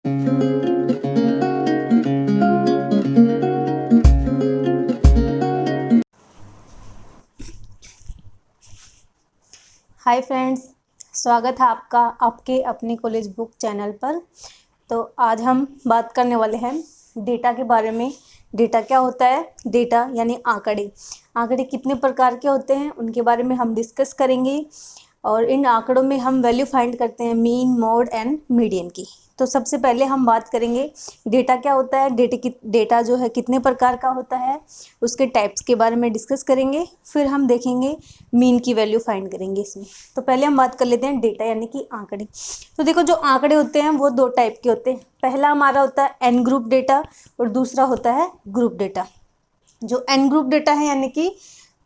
Hi friends, स्वागत है आपका आपके अपने कॉलेज बुक चैनल पर। तो आज हम बात करने वाले हैं डेटा के बारे में। डेटा क्या होता है? डेटा यानी आंकड़े। आंकड़े कितने प्रकार के होते हैं उनके बारे में हम डिस्कस करेंगे, और इन आंकड़ों में हम वैल्यू फाइंड करते हैं मीन, मोड एंड मीडियन की। तो सबसे पहले हम बात करेंगे डेटा क्या होता है, डेटा जो है कितने प्रकार का होता है, उसके टाइप्स के बारे में डिस्कस करेंगे। फिर हम देखेंगे मीन की वैल्यू फाइंड करेंगे इसमें। तो पहले हम बात कर लेते हैं डेटा यानी कि आंकड़े। तो देखो, जो आंकड़े होते हैं वो दो टाइप के होते हैं। पहला हमारा होता है एन ग्रुप डेटा और दूसरा होता है ग्रुप डेटा। जो एन ग्रुप डेटा है यानी कि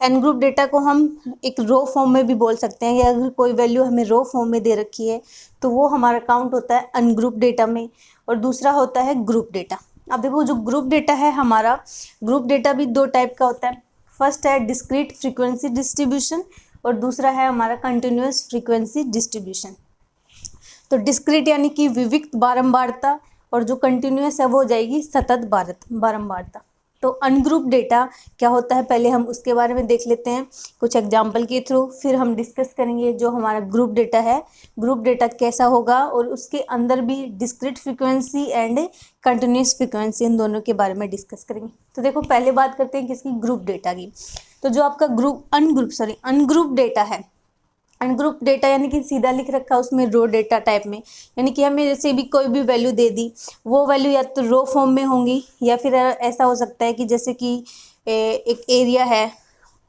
एन ग्रुप डेटा को हम एक रो फॉर्म में भी बोल सकते हैं, या अगर कोई वैल्यू हमें रो फॉर्म में दे रखी है तो वो हमारा काउंट होता है अन ग्रुप डेटा में। और दूसरा होता है ग्रुप डेटा। अब देखो, जो ग्रुप डेटा है हमारा, ग्रुप डेटा भी दो टाइप का होता है। फर्स्ट है डिस्क्रीट फ्रीक्वेंसी डिस्ट्रीब्यूशन और दूसरा है हमारा कंटिन्यूस फ्रीक्वेंसी डिस्ट्रीब्यूशन। तो डिस्क्रीट यानी कि विविक्त बारंबारता, और जो कंटिन्यूस है वो हो जाएगी सतत बारंबारता। तो अनग्रुप डेटा क्या होता है, पहले हम उसके बारे में देख लेते हैं कुछ एग्जाम्पल के थ्रू। फिर हम डिस्कस करेंगे जो हमारा ग्रुप डेटा है, ग्रुप डेटा कैसा होगा, और उसके अंदर भी discrete frequency and continuous frequency, इन दोनों के बारे में डिस्कस करेंगे। तो देखो, पहले बात करते हैं किसकी, ग्रुप डेटा की। तो जो आपका अनग्रुप डेटा है, अनग्रुप डेटा यानी कि सीधा लिख रखा है उसमें रो डेटा टाइप में, यानी कि हमें जैसे भी कोई भी वैल्यू दे दी, वो वैल्यू या तो रो फॉर्म में होंगी, या फिर ऐसा हो सकता है कि जैसे कि एक एरिया है,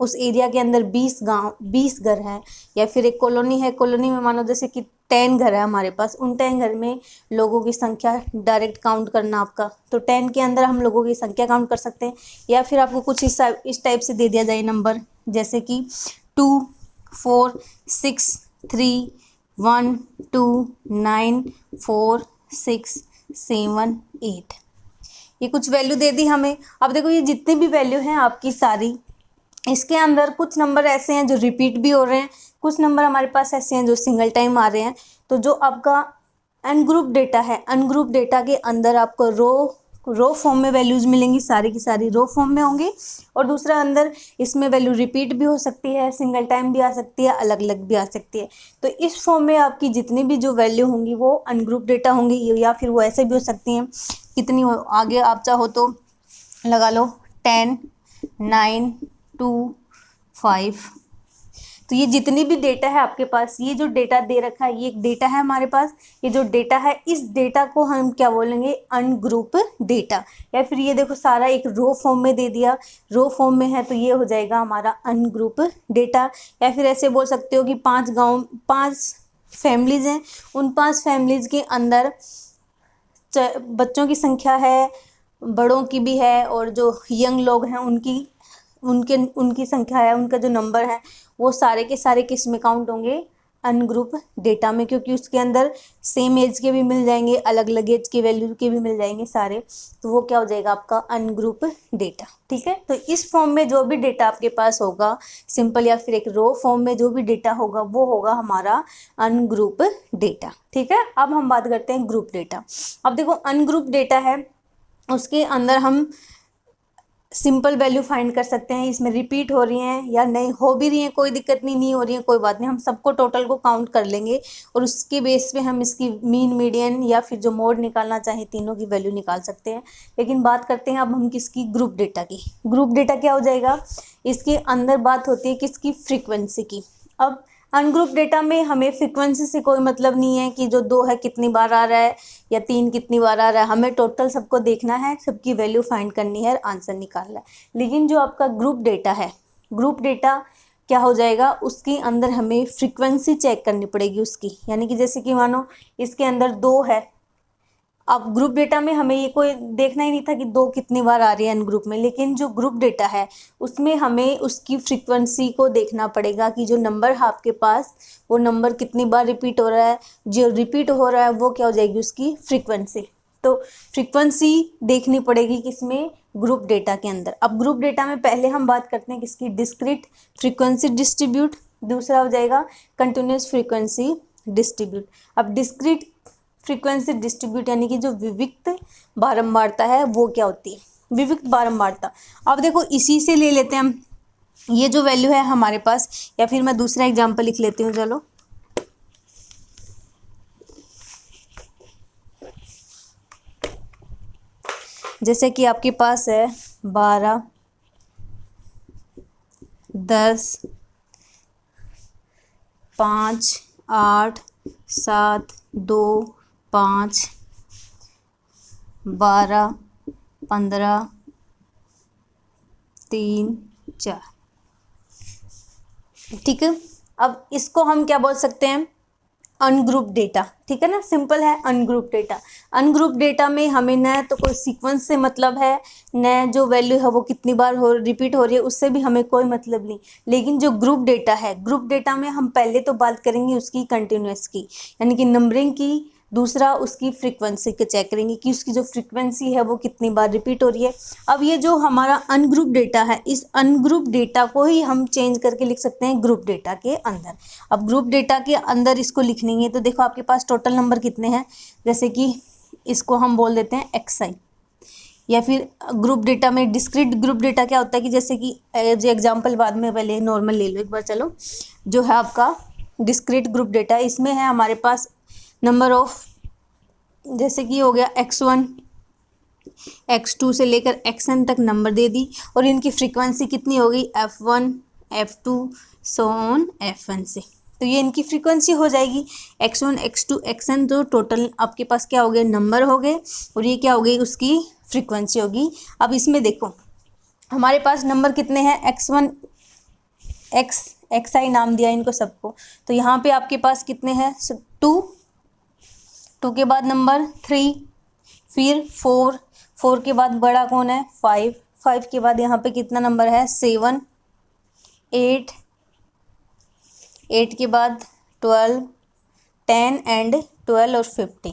उस एरिया के अंदर 20 घर हैं, या फिर एक कॉलोनी है, कॉलोनी में मानो जैसे कि 10 घर है हमारे पास, उन 10 घर में लोगों की संख्या डायरेक्ट काउंट करना आपका, तो 10 के अंदर हम लोगों की संख्या काउंट कर सकते हैं। या फिर आपको कुछ इस टाइप से दे दिया जाए नंबर, जैसे कि 2 4 6 3 1 2 9 4 6 7 8, ये कुछ वैल्यू दे दी हमें। अब देखो, ये जितनी भी वैल्यू हैं आपकी सारी, इसके अंदर कुछ नंबर ऐसे हैं जो रिपीट भी हो रहे हैं, कुछ नंबर हमारे पास ऐसे हैं जो सिंगल टाइम आ रहे हैं। तो जो आपका अनग्रुप डेटा है, अनग्रुप डेटा के अंदर आपको रो फॉर्म में वैल्यूज़ मिलेंगी, सारी की सारी रो फॉर्म में होंगी। और दूसरा, अंदर इसमें वैल्यू रिपीट भी हो सकती है, सिंगल टाइम भी आ सकती है, अलग अलग भी आ सकती है। तो इस फॉर्म में आपकी जितनी भी जो वैल्यू होंगी वो अनग्रुप डेटा होंगी, या फिर वो ऐसे भी हो सकती हैं, कितनी हो, आगे आप चाहो तो लगा लो 10 9 2 5। तो ये जितनी भी डेटा है आपके पास, ये जो डेटा दे रखा है, ये एक डेटा है हमारे पास। ये जो डेटा है, इस डेटा को हम क्या बोलेंगे, अनग्रुप डेटा। या फिर ये देखो, सारा एक रो फॉर्म में दे दिया, रो फॉर्म में है तो ये हो जाएगा हमारा अनग्रुप डेटा। या फिर ऐसे बोल सकते हो कि 5 फैमिलीज़ हैं, उन 5 फैमिलीज़ के अंदर बच्चों की संख्या है, बड़ों की भी है, और जो यंग लोग हैं उनकी संख्या है, उनका जो नंबर है वो सारे के सारे किस में काउंट होंगे, अनग्रुप डेटा में, क्योंकि उसके अंदर सेम एज के भी मिल जाएंगे, अलग अलग एज के वैल्यू के भी मिल जाएंगे सारे। तो वो क्या हो जाएगा आपका अनग्रुप डेटा। ठीक है, तो इस फॉर्म में जो भी डेटा आपके पास होगा, सिंपल या फिर एक रो फॉर्म में जो भी डेटा होगा वो होगा हमारा अनग्रुप डेटा। ठीक है, अब हम बात करते हैं ग्रुप डेटा। अब देखो, अनग्रुप डेटा है, उसके अंदर हम सिंपल वैल्यू फाइंड कर सकते हैं, इसमें रिपीट हो रही हैं या नहीं, हो भी रही हैं कोई दिक्कत नहीं हो रही है कोई बात नहीं, हम सबको टोटल को काउंट कर लेंगे, और उसके बेस पे हम इसकी मीन, मीडियन या फिर जो मोड निकालना चाहें, तीनों की वैल्यू निकाल सकते हैं। लेकिन बात करते हैं अब हम किसकी, ग्रुप डेटा की। ग्रुप डेटा क्या हो जाएगा, इसके अंदर बात होती है किसकी, फ्रीक्वेंसी की। अब अनग्रुप डेटा में हमें फ्रीक्वेंसी से कोई मतलब नहीं है कि जो 2 है कितनी बार आ रहा है या 3 कितनी बार आ रहा है, हमें टोटल सबको देखना है, सबकी वैल्यू फाइंड करनी है, आंसर निकालना है। लेकिन जो आपका ग्रुप डेटा है, ग्रुप डेटा क्या हो जाएगा, उसके अंदर हमें फ्रीक्वेंसी चेक करनी पड़ेगी उसकी। यानी कि जैसे कि मानो इसके अंदर 2 है, अब ग्रुप डेटा में हमें ये कोई देखना ही नहीं था कि 2 कितनी बार आ रही है ग्रुप में, लेकिन जो ग्रुप डेटा है उसमें हमें उसकी फ्रीक्वेंसी को देखना पड़ेगा कि जो नंबर है आपके पास वो नंबर कितनी बार रिपीट हो रहा है। जो रिपीट हो रहा है वो क्या हो जाएगी, उसकी फ्रीक्वेंसी। तो फ्रीक्वेंसी देखनी पड़ेगी किसमें, ग्रुप डेटा के अंदर। अब ग्रुप डेटा में पहले हम बात करते हैं किसकी, डिस्क्रीट फ्रीक्वेंसी डिस्ट्रीब्यूट, दूसरा हो जाएगा कंटिन्यूस फ्रीक्वेंसी डिस्ट्रीब्यूट। अब डिस्क्रीट फ्रीक्वेंसी डिस्ट्रीब्यूट यानी कि जो विविक्त बारंबारता है वो क्या होती है, विविक्त बारंबारता। अब देखो इसी से ले लेते हैं हम, ये जो वैल्यू है हमारे पास, या फिर मैं दूसरा एग्जांपल लिख लेती हूँ, चलो। जैसे कि आपके पास है 12, 10, 5, 8, 7, 2, 5, 12, 15, 3, 4। ठीक है, अब इसको हम क्या बोल सकते हैं, अनग्रुप डेटा। ठीक है ना, सिंपल है अनग्रुप डेटा। अनग्रुप डेटा में हमें न तो कोई सीक्वेंस से मतलब है, न जो वैल्यू है वो कितनी बार रिपीट हो रही है उससे भी हमें कोई मतलब नहीं। लेकिन जो ग्रुप डेटा है, ग्रुप डेटा में हम पहले तो बात करेंगे उसकी कंटिन्यूअस की, यानी कि नंबरिंग की। दूसरा उसकी फ्रीक्वेंसी के चेक करेंगे कि उसकी जो फ्रीक्वेंसी है वो कितनी बार रिपीट हो रही है। अब ये जो हमारा अनग्रुप डेटा है, इस अनग्रुप डेटा को ही हम चेंज करके लिख सकते हैं ग्रुप डेटा के अंदर। अब ग्रुप डेटा के अंदर इसको लिखेंगे तो देखो आपके पास टोटल नंबर कितने हैं, जैसे कि इसको हम बोल देते हैं XI। या फिर ग्रुप डेटा में डिस्क्रीट ग्रुप डेटा क्या होता है कि जैसे कि जो एग्जांपल बाद में, पहले नॉर्मल ले लो एक बार। चलो, जो है आपका डिस्क्रीट ग्रुप डेटा, इसमें है हमारे पास नंबर ऑफ, जैसे कि हो गया X1, X2 से लेकर XN तक नंबर दे दी, और इनकी फ्रीक्वेंसी कितनी हो गई, F1, F2 so on Fn से। तो ये इनकी फ्रीक्वेंसी हो जाएगी X1, X2, XN। तो टोटल आपके पास क्या हो गए, नंबर हो गए, और ये क्या हो गई, उसकी फ्रीक्वेंसी होगी। अब इसमें देखो हमारे पास नंबर कितने हैं, X1, XI नाम दिया इनको सबको। तो यहाँ पे आपके पास कितने हैं, 2 के बाद नंबर 3, फिर 4 के बाद बड़ा कौन है, 5 के बाद यहाँ पे कितना नंबर है, 7, 8 के बाद 12, 10 एंड 12 और 50,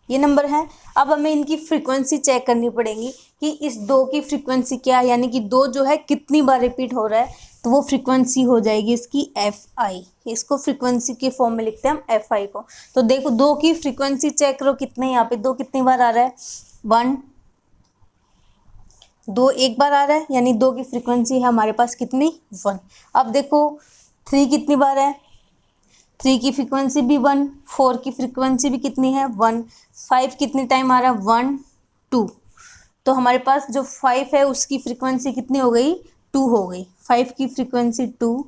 ये नंबर है। अब हमें इनकी फ्रीक्वेंसी चेक करनी पड़ेगी कि इस 2 की फ्रीक्वेंसी क्या है, यानी कि 2 जो है कितनी बार रिपीट हो रहा है, तो वो फ्रीक्वेंसी हो जाएगी इसकी FI। इसको फ्रीक्वेंसी के फॉर्म में लिखते हैं हम FI को। तो देखो 2 की फ्रीक्वेंसी चेक करो कितने, यहाँ पे 2 कितनी बार आ रहा है, 1, 2 एक बार आ रहा है, यानी 2 की फ्रीक्वेंसी है हमारे पास कितनी, 1। अब देखो 3 कितनी बार है, 3 की फ्रीक्वेंसी भी 1, 4 की फ्रीक्वेंसी भी कितनी है, 1, 5 कितनी टाइम आ रहा है, 1, 2। तो हमारे पास जो 5 है उसकी फ्रीक्वेंसी कितनी हो गई, 2 हो गई। 5 की फ्रीक्वेंसी 2।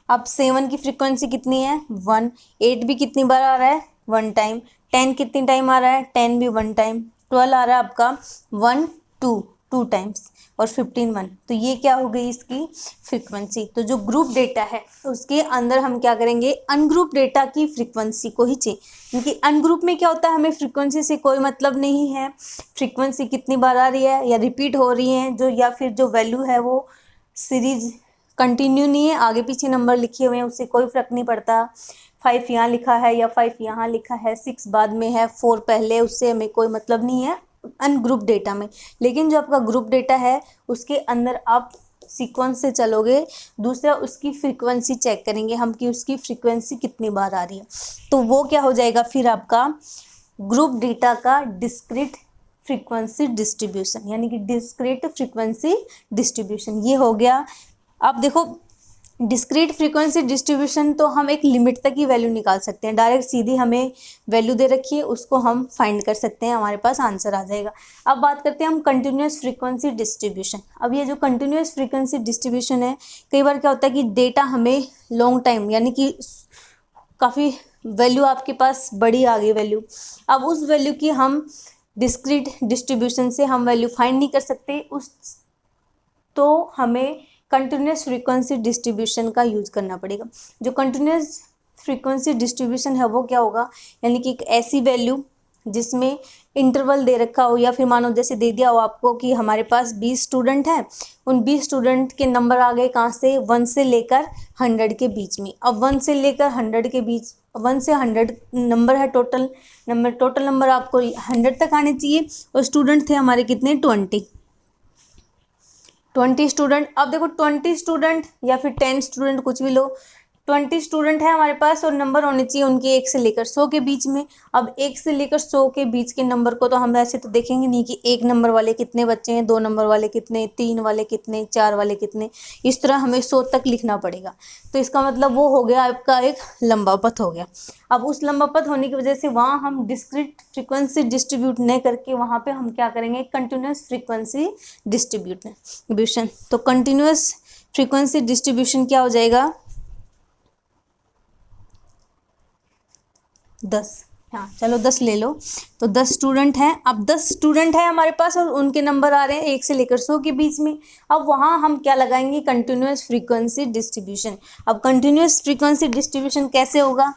अब 7 की फ्रीक्वेंसी कितनी है, 1, 8 भी कितनी बार आ रहा है, 1 टाइम, 10 कितनी टाइम आ रहा है, 10 भी 1 टाइम, 12 आ रहा है आपका 1, 2 टाइम्स, और 15 1। तो ये क्या हो गई इसकी फ्रीक्वेंसी। तो जो ग्रुप डेटा है उसके अंदर हम क्या करेंगे, अनग्रुप डेटा की फ्रीक्वेंसी को ही चेंज, क्योंकि अनग्रुप में क्या होता है, हमें फ्रीक्वेंसी से कोई मतलब नहीं है, फ्रीक्वेंसी कितनी बार आ रही है या रिपीट हो रही है जो, या फिर जो वैल्यू है वो सीरीज कंटिन्यू नहीं है, आगे पीछे नंबर लिखे हुए हैं, उससे कोई फ़र्क नहीं पड़ता। 5 यहाँ लिखा है या 5 यहाँ लिखा है, 6 बाद में है, 4 पहले, उससे हमें कोई मतलब नहीं है अनग्रुप डेटा में। लेकिन जो आपका ग्रुप डेटा है उसके अंदर आप सीक्वेंस से चलोगे। दूसरा उसकी फ्रीक्वेंसी चेक करेंगे हम कि उसकी फ्रीक्वेंसी कितनी बार आ रही है, तो वो क्या हो जाएगा फिर आपका ग्रुप डेटा का डिस्क्रीट फ्रीक्वेंसी डिस्ट्रीब्यूशन, यानी कि डिस्क्रीट फ्रीक्वेंसी डिस्ट्रीब्यूशन, ये हो गया। अब देखो डिस्क्रीट फ्रीक्वेंसी डिस्ट्रीब्यूशन तो हम एक लिमिट तक ही वैल्यू निकाल सकते हैं, डायरेक्ट सीधी हमें वैल्यू दे रखी है उसको हम फाइंड कर सकते हैं, हमारे पास आंसर आ जाएगा। अब बात करते हैं हम कंटिन्यूस फ्रीक्वेंसी डिस्ट्रीब्यूशन। अब ये जो कंटिन्यूस फ्रीक्वेंसी डिस्ट्रीब्यूशन है, कई बार क्या होता है कि डेटा हमें लॉन्ग टाइम, यानी कि काफ़ी वैल्यू आपके पास बड़ी आ गई वैल्यू, अब उस वैल्यू की हम डिस्क्रीट डिस्ट्रीब्यूशन से हम वैल्यू फाइंड नहीं कर सकते उस, तो हमें कंटिन्यूस फ्रीक्वेंसी डिस्ट्रीब्यूशन का यूज़ करना पड़ेगा। जो कंटिन्यूस फ्रीक्वेंसी डिस्ट्रीब्यूशन है वो क्या होगा, यानी कि एक ऐसी वैल्यू जिसमें इंटरवल दे रखा हो, या फिर मानो जैसे दे दिया हो आपको कि हमारे पास 20 स्टूडेंट हैं, उन 20 स्टूडेंट के नंबर आ गए कहाँ से, 1 से लेकर 100 के बीच में। अब 1 से लेकर 100 के बीच, 1 से 100 नंबर है टोटल नंबर आपको 100 तक आने चाहिए, और स्टूडेंट थे हमारे कितने, 20 स्टूडेंट। अब देखो 20 स्टूडेंट या फिर 10 स्टूडेंट कुछ भी लो, 20 स्टूडेंट है हमारे पास और नंबर होने चाहिए उनके 1 से लेकर 100 के बीच में। अब 1 से लेकर 100 के बीच के नंबर को तो हम ऐसे तो देखेंगे नहीं कि 1 नंबर वाले कितने बच्चे हैं, 2 नंबर वाले कितने, 3 वाले कितने, 4 वाले कितने, इस तरह हमें 100 तक लिखना पड़ेगा। तो इसका मतलब वो हो गया आपका एक लंबा पथ हो गया। अब उस लंबा पथ होने की वजह से वहाँ हम डिस्क्रीट फ्रीक्वेंसी डिस्ट्रीब्यूट नहीं करके वहाँ पे हम क्या करेंगे, कंटिन्यूस फ्रीक्वेंसी डिस्ट्रीब्यूशन। तो कंटिन्यूस फ्रीक्वेंसी डिस्ट्रीब्यूशन क्या हो जाएगा, 10। हाँ चलो 10 ले लो। तो 10 स्टूडेंट हैं, अब 10 स्टूडेंट हैं हमारे पास और उनके नंबर आ रहे हैं 1 से लेकर 100 के बीच में। अब वहाँ हम क्या लगाएंगे, कंटिन्यूस फ्रीक्वेंसी डिस्ट्रीब्यूशन। अब कंटिन्यूस फ्रीक्वेंसी डिस्ट्रीब्यूशन कैसे होगा,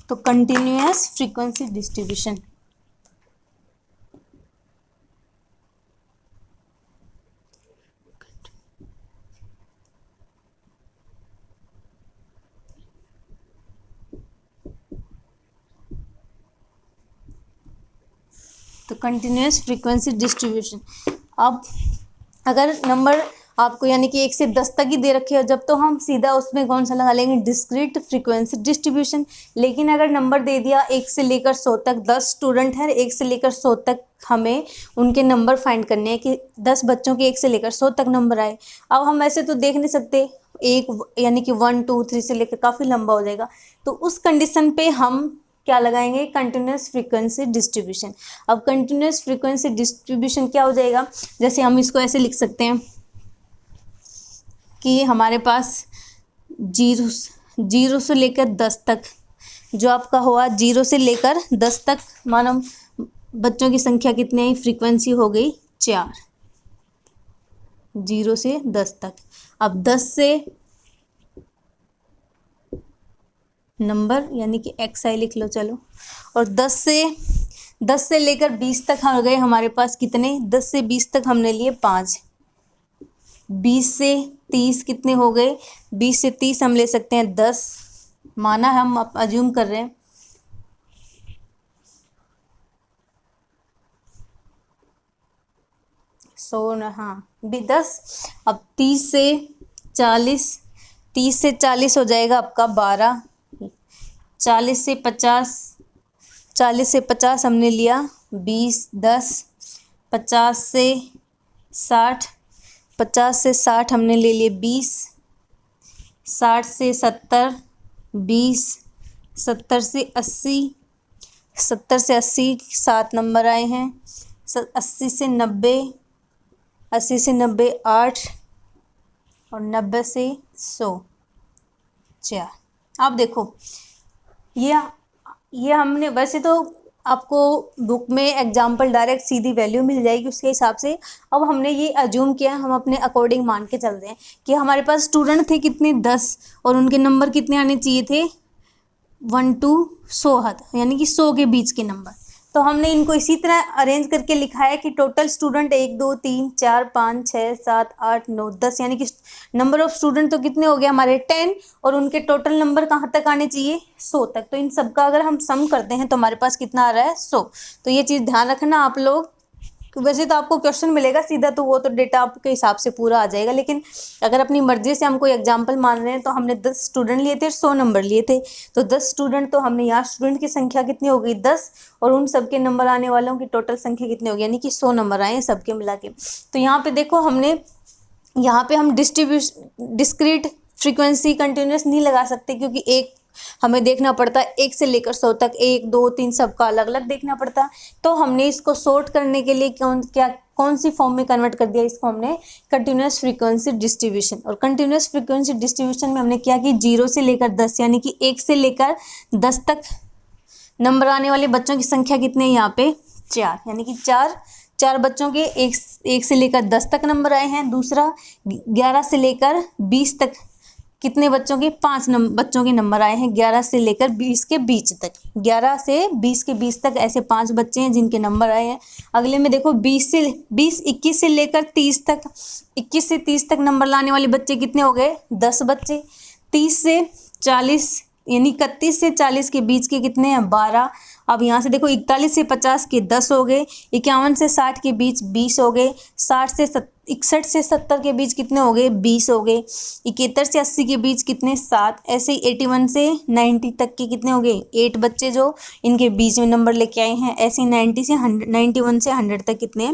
तो कंटिन्यूस फ्रीक्वेंसी डिस्ट्रीब्यूशन तो कंटिन्यूस फ्रीक्वेंसी डिस्ट्रीब्यूशन। अब अगर नंबर आपको यानी कि 1 से 10 तक ही दे रखे हो जब, तो हम सीधा उसमें कौन सा लगा लेंगे, डिस्क्रीट फ्रीक्वेंसी डिस्ट्रीब्यूशन। लेकिन अगर नंबर दे दिया 1 से लेकर 100 तक, 10 स्टूडेंट हैं, 1 से लेकर 100 तक हमें उनके नंबर फाइंड करने हैं कि 10 बच्चों के 1 से लेकर 100 तक नंबर आए। अब हम ऐसे तो देख नहीं सकते, एक यानी कि 1 2 3 से लेकर काफ़ी लंबा हो जाएगा। तो उस कंडीशन पे हम क्या लगाएंगे, कंटिन्यूस फ्रीक्वेंसी डिस्ट्रीब्यूशन। अब कंटिन्यूस फ्रीक्वेंसी डिस्ट्रीब्यूशन क्या हो जाएगा, जैसे हम इसको ऐसे लिख सकते हैं कि हमारे पास 0 से लेकर 10 तक जो आपका हुआ, 0 से लेकर 10 तक मानो बच्चों की संख्या कितनी आई, फ्रीक्वेंसी हो गई 4, 0 से 10 तक। अब 10 से नंबर यानी कि XI लिख लो चलो, और 10 से लेकर 20 तक हो गए हमारे पास कितने, 10 से 20 तक हमने लिए 5, 20 से 30 कितने हो गए, 20 से 30 हम ले सकते हैं 10, माना हम अज्यूम कर रहे हैं। हाँ भी 10। अब 30 से 40 हो जाएगा आपका 12, 40 से 50 हमने लिया 20, 10, 50 से 60 हमने ले लिए 20, 60 से 70 20, 70 से 80 7 नंबर आए हैं, 80 से 90 8 और 90 से 100 4। अब देखो ये हमने वैसे तो आपको बुक में एग्जाम्पल डायरेक्ट सीधी वैल्यू मिल जाएगी उसके हिसाब से। अब हमने ये अज्यूम किया, हम अपने अकॉर्डिंग मान के चल रहे हैं कि हमारे पास स्टूडेंट थे कितने 10 और उनके नंबर कितने आने चाहिए थे 1 to 100 यानी कि 100 के बीच के नंबर। तो हमने इनको इसी तरह अरेंज करके लिखा है कि टोटल स्टूडेंट 1 2 3 4 5 6 7 8 9 10 यानी कि नंबर ऑफ स्टूडेंट तो कितने हो गए हमारे 10 और उनके टोटल नंबर कहाँ तक आने चाहिए 100 तक। तो इन सब का अगर हम सम करते हैं तो हमारे पास कितना आ रहा है 100। तो ये चीज़ ध्यान रखना आप लोग। वैसे तो आपको क्वेश्चन मिलेगा सीधा तो वो तो डेटा आपके हिसाब से पूरा आ जाएगा, लेकिन अगर अपनी मर्जी से हम कोई एग्जाम्पल मान रहे हैं तो हमने 10 स्टूडेंट लिए थे 100 नंबर लिए थे, तो 10 स्टूडेंट तो हमने यहाँ स्टूडेंट की संख्या कितनी हो गई 10 और उन सबके नंबर आने वालों की टोटल संख्या कितनी होगी यानी कि 100 नंबर आए सबके मिला के। तो यहाँ पे देखो हमने यहाँ पे हम डिस्क्रीट फ्रीक्वेंसी कंटिन्यूस नहीं लगा सकते क्योंकि एक हमें देखना पड़ता है 1 से लेकर 100 तक 1 2 3 सबका अलग अलग देखना पड़ता है। तो हमने इसको सॉर्ट करने के लिए कौन सी फॉर्म में कन्वर्ट कर दिया, इसको हमने कंटिन्यूस फ्रीक्वेंसी डिस्ट्रीब्यूशन। और कंटिन्यूस फ्रीक्वेंसी डिस्ट्रीब्यूशन में हमने क्या कि 0 से लेकर 10 यानी कि 1 से लेकर 10 तक नंबर आने वाले बच्चों की संख्या कितने हैं यहाँ पे 4 यानी कि 4 बच्चों के 1 से लेकर 10 तक नंबर आए हैं। दूसरा 11 से लेकर 20 तक कितने बच्चों के 5 बच्चों के नंबर आए हैं 11 से लेकर 20 के बीच तक, 11 से 20 के बीच तक ऐसे 5 बच्चे हैं जिनके नंबर आए हैं। अगले में देखो 21 से लेकर 30 तक, 21 से 30 तक नंबर लाने वाले बच्चे कितने हो गए 10 बच्चे। 30 से 40 यानी 31 से 40 के बीच के कितने हैं 12। अब यहाँ से देखो 41 से 50 के 10 हो गए, 51 से 60 के बीच 20 हो गए, 61 से 70 के बीच कितने हो गए 20 हो गए, 71 से 80 के बीच कितने 7, ऐसे ही 81 से 90 तक के कितने हो गए 8 बच्चे जो इनके बीच में नंबर लेके आए हैं। ऐसे ही 91 से 100 तक कितने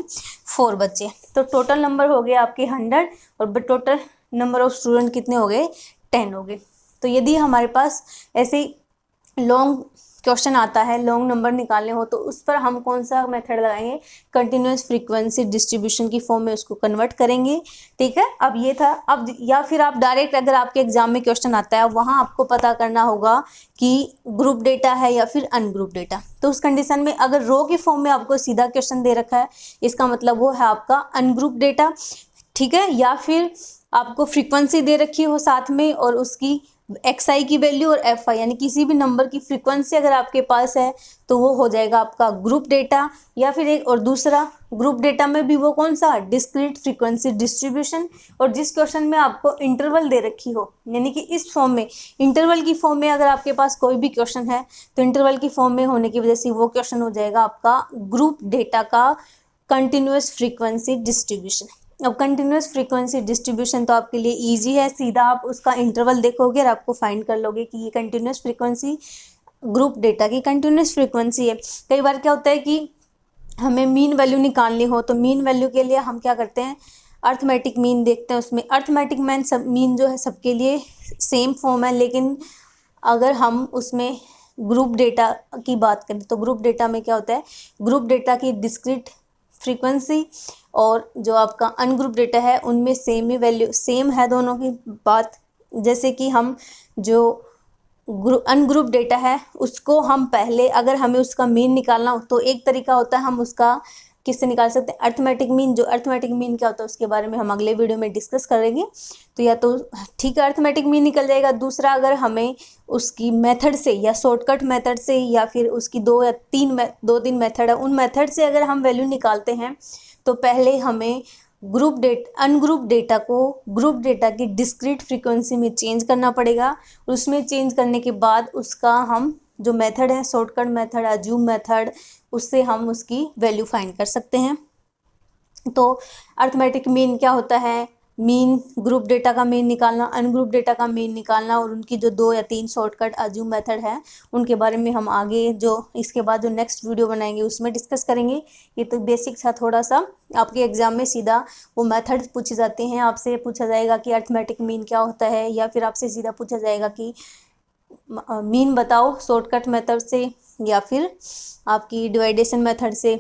4 बच्चे। तो टोटल नंबर हो गए आपके 100 और टोटल नंबर ऑफ स्टूडेंट कितने हो गए 10 हो गए। तो यदि हमारे पास ऐसे लॉन्ग क्वेश्चन आता है, लॉन्ग नंबर निकालने हो, तो उस पर हम कौन सा मेथड लगाएंगे, कंटिन्यूस फ्रीक्वेंसी डिस्ट्रीब्यूशन की फॉर्म में उसको कन्वर्ट करेंगे। ठीक है, अब ये था। अब या फिर आप डायरेक्ट अगर आपके एग्जाम में क्वेश्चन आता है वहाँ आपको पता करना होगा कि ग्रुप डेटा है या फिर अनग्रुप डेटा। तो उस कंडीशन में अगर रो की फॉर्म में आपको सीधा क्वेश्चन दे रखा है, इसका मतलब वो है आपका अनग्रुप डेटा। ठीक है, या फिर आपको फ्रीक्वेंसी दे रखी हो साथ में और उसकी XI की वैल्यू और FI यानी किसी भी नंबर की फ्रीक्वेंसी अगर आपके पास है तो वो हो जाएगा आपका ग्रुप डेटा। या फिर एक और दूसरा ग्रुप डेटा में भी वो कौन सा, डिस्क्रीट फ्रीक्वेंसी डिस्ट्रीब्यूशन। और जिस क्वेश्चन में आपको इंटरवल दे रखी हो, यानी कि इस फॉर्म में इंटरवल की फॉर्म में अगर आपके पास कोई भी क्वेश्चन है तो इंटरवल की फॉर्म में होने की वजह से वो क्वेश्चन हो जाएगा आपका ग्रुप डेटा का कंटिन्यूस फ्रीक्वेंसी डिस्ट्रीब्यूशन। अब कंटिन्यूस फ्रीक्वेंसी डिस्ट्रीब्यूशन तो आपके लिए इजी है, सीधा आप उसका इंटरवल देखोगे और आपको फाइंड कर लोगे कि ये कंटिन्यूस फ्रीक्वेंसी ग्रुप डेटा की कंटिन्यूस फ्रीक्वेंसी है। कई बार क्या होता है कि हमें मीन वैल्यू निकालनी हो तो मीन वैल्यू के लिए हम क्या करते हैं, अर्थमेटिक मीन देखते हैं। उसमें अर्थमेटिक मीन जो है सबके लिए सेम फॉर्म है, लेकिन अगर हम उसमें ग्रुप डेटा की बात करें तो ग्रुप डेटा में क्या होता है, ग्रुप डेटा की डिस्क्रीट फ्रीक्वेंसी और जो आपका अनग्रुप डेटा है उनमें सेम ही वैल्यू, सेम है दोनों की बात। जैसे कि हम जो अनग्रुप डेटा है उसको हम पहले अगर हमें उसका मीन निकालना हो तो एक तरीका होता है हम उसका किससे निकाल सकते हैं, अर्थमेटिक मीन। जो अर्थमेटिक मीन क्या होता है उसके बारे में हम अगले वीडियो में डिस्कस करेंगे। तो या तो ठीक है अर्थमेटिक मीन निकल जाएगा, दूसरा अगर हमें उसकी मेथड से या शॉर्टकट मेथड से या फिर उसकी दो तीन मेथड है, उन मेथड से अगर हम वैल्यू निकालते हैं तो पहले हमें अनग्रुप डेटा को ग्रुप डेटा की डिस्क्रीट फ्रीक्वेंसी में चेंज करना पड़ेगा। उसमें चेंज करने के बाद उसका हम जो मेथड है शॉर्टकट मेथड अज्यूम मेथड, उससे हम उसकी वैल्यू फाइंड कर सकते हैं। तो अर्थमेटिक मीन क्या होता है, मीन ग्रुप डेटा का मीन निकालना, अनग्रुप डेटा का मीन निकालना, और उनकी जो 2 या 3 शॉर्टकट अज्यूम मेथड है उनके बारे में हम आगे जो इसके बाद जो नेक्स्ट वीडियो बनाएंगे उसमें डिस्कस करेंगे। ये तो बेसिक था थोड़ा सा, आपके एग्जाम में सीधा वो मेथड पूछे जाते हैं। आपसे पूछा जाएगा कि अर्थमेटिक मीन क्या होता है, या फिर आपसे सीधा पूछा जाएगा कि मीन बताओ शॉर्टकट मेथड से या फिर आपकी डिवाइडेशन मेथड से,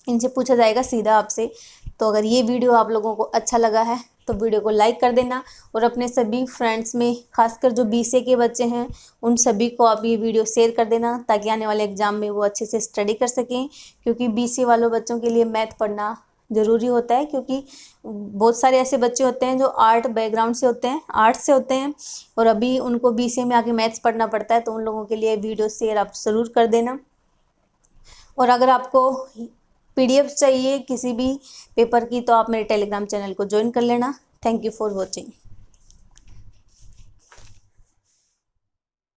इनसे पूछा जाएगा सीधा आपसे। तो अगर ये वीडियो आप लोगों को अच्छा लगा है तो वीडियो को लाइक कर देना और अपने सभी फ्रेंड्स में, खासकर जो BCA के बच्चे हैं उन सभी को आप ये वीडियो शेयर कर देना ताकि आने वाले एग्ज़ाम में वो अच्छे से स्टडी कर सकें। क्योंकि BCA वालों बच्चों के लिए मैथ पढ़ना ज़रूरी होता है, क्योंकि बहुत सारे ऐसे बच्चे होते हैं जो आर्ट बैकग्राउंड से होते हैं, आर्ट्स से होते हैं, और अभी उनको BCA में आके मैथ्स पढ़ना पड़ता है। तो उन लोगों के लिए वीडियो शेयर आप ज़रूर कर देना। और अगर आपको PDF चाहिए किसी भी पेपर की तो आप मेरे टेलीग्राम चैनल को ज्वाइन कर लेना। Thank you for watching.